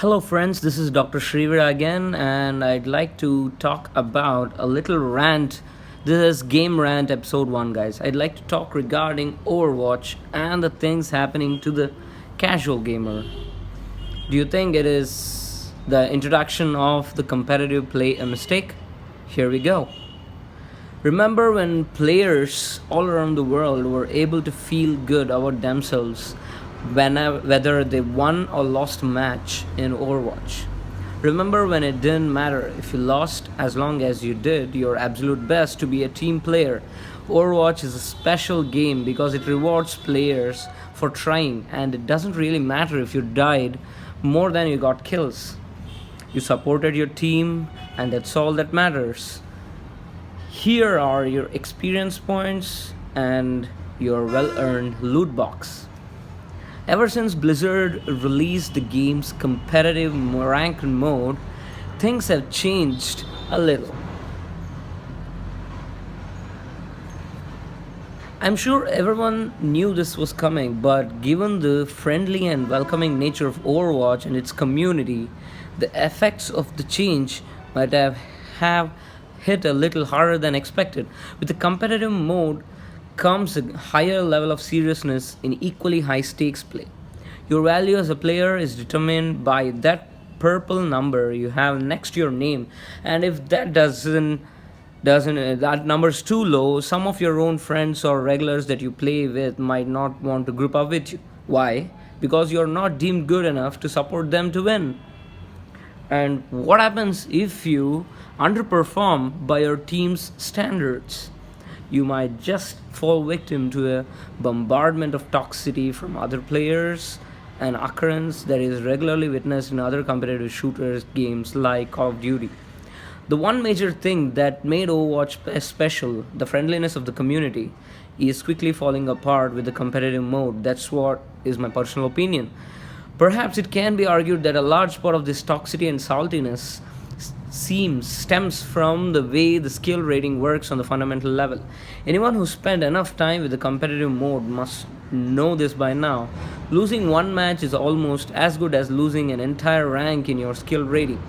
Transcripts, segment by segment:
Hello, friends. This is Dr. Shrivira again, and I'd like to talk about a little rant. This is Game Rant Episode 1, guys. I'd like to talk regarding Overwatch and the things happening to the casual gamer. Do you think it is the introduction of the competitive play a mistake? Here we go. Remember when players all around the world were able to feel good about themselves whether they won or lost a match in Overwatch? Remember when it didn't matter if you lost as long as you did your absolute best to be a team player? Overwatch is a special game because it rewards players for trying, and it doesn't really matter if you died more than you got kills. You supported your team, and that's all that matters. Here are your experience points and your well earned loot box. Ever since Blizzard released the game's competitive ranked mode, things have changed a little. I'm sure everyone knew this was coming, but given the friendly and welcoming nature of Overwatch and its community, the effects of the change might have hit a little harder than expected. With the competitive mode comes a higher level of seriousness in equally high stakes play. Your value as a player is determined by that purple number you have next to your name, and if that doesn't that number is too low, some of your own friends or regulars that you play with might not want to group up with you. Why? Because you're not deemed good enough to support them to win. And what happens if you underperform by your team's standards? You might just fall victim to a bombardment of toxicity from other players, an occurrence that is regularly witnessed in other competitive shooters games like Call of Duty. The one major thing that made Overwatch special, the friendliness of the community, is quickly falling apart with the competitive mode. That's what is my personal opinion. Perhaps it can be argued that a large part of this toxicity and saltiness stems from the way the skill rating works on the fundamental level. Anyone who spent enough time with the competitive mode must know this by now. Losing one match is almost as good as losing an entire rank in your skill rating,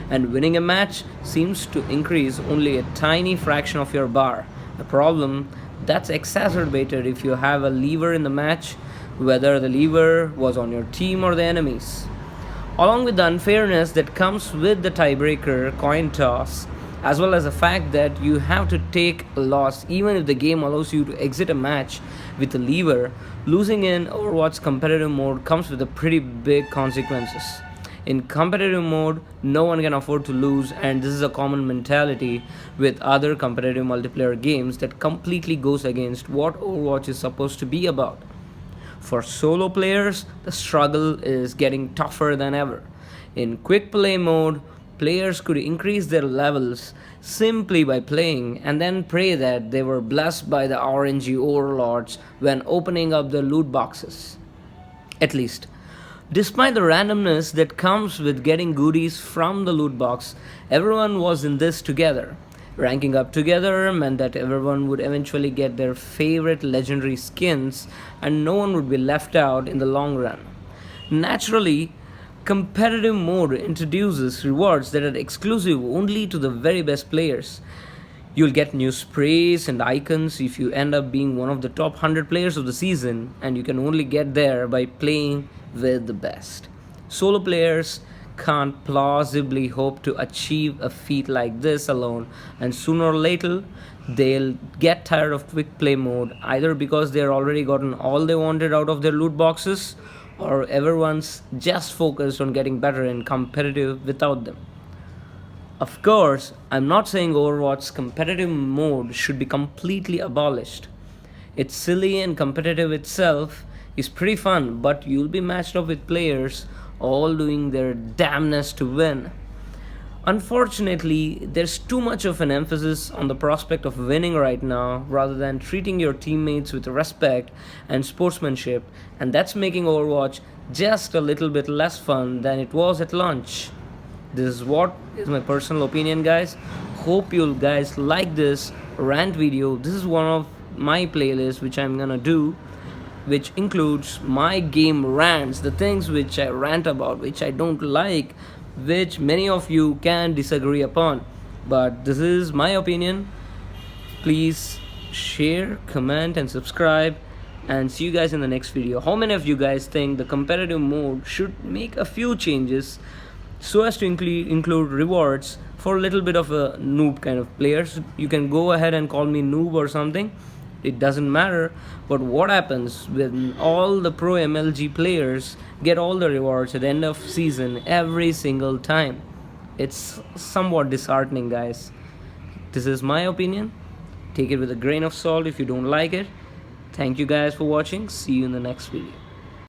and winning a match seems to increase only a tiny fraction of your bar. A problem that's exacerbated if you have a lever in the match, whether the lever was on your team or the enemy's. Along with the unfairness that comes with the tiebreaker coin toss, as well as the fact that you have to take a loss even if the game allows you to exit a match with a lever, losing in Overwatch competitive mode comes with a pretty big consequences. In competitive mode, no one can afford to lose, and this is a common mentality with other competitive multiplayer games that completely goes against what Overwatch is supposed to be about. For solo players, the struggle is getting tougher than ever. In quick play mode, players could increase their levels simply by playing and then pray that they were blessed by the RNG overlords when opening up the loot boxes. At least, despite the randomness that comes with getting goodies from the loot box, everyone was in this together. Ranking up together meant that everyone would eventually get their favorite legendary skins and no one would be left out in the long run. Naturally, competitive mode introduces rewards that are exclusive only to the very best players. You'll get new sprays and icons if you end up being one of the top 100 players of the season, and you can only get there by playing with the best. Solo players can't plausibly hope to achieve a feat like this alone, and sooner or later they'll get tired of quick play mode, either because they're already gotten all they wanted out of their loot boxes, or everyone's just focused on getting better and competitive without them. Of course, I'm not saying Overwatch's competitive mode should be completely abolished. It's silly and competitive itself is pretty fun, but you'll be matched up with players all doing their damnness to win. Unfortunately, there's too much of an emphasis on the prospect of winning right now rather than treating your teammates with respect and sportsmanship, and that's making Overwatch just a little bit less fun than it was at launch. This is what is my personal opinion, guys. Hope you guys like this rant video. This is one of my playlists which I'm gonna do. which includes my game rants, the things which I rant about, which I don't like, which many of you can disagree upon. But this is my opinion. Please share, comment, and subscribe. And see you guys in the next video. How many of you guys think the competitive mode should make a few changes so as to include rewards for a little bit of a noob kind of players? You can go ahead and call me noob or something, it doesn't matter. But what happens when all the pro MLG players get all the rewards at the end of season every single time? It's somewhat disheartening, guys. This is my opinion. Take it with a grain of salt if you don't like it. Thank you guys for watching. See you in the next video.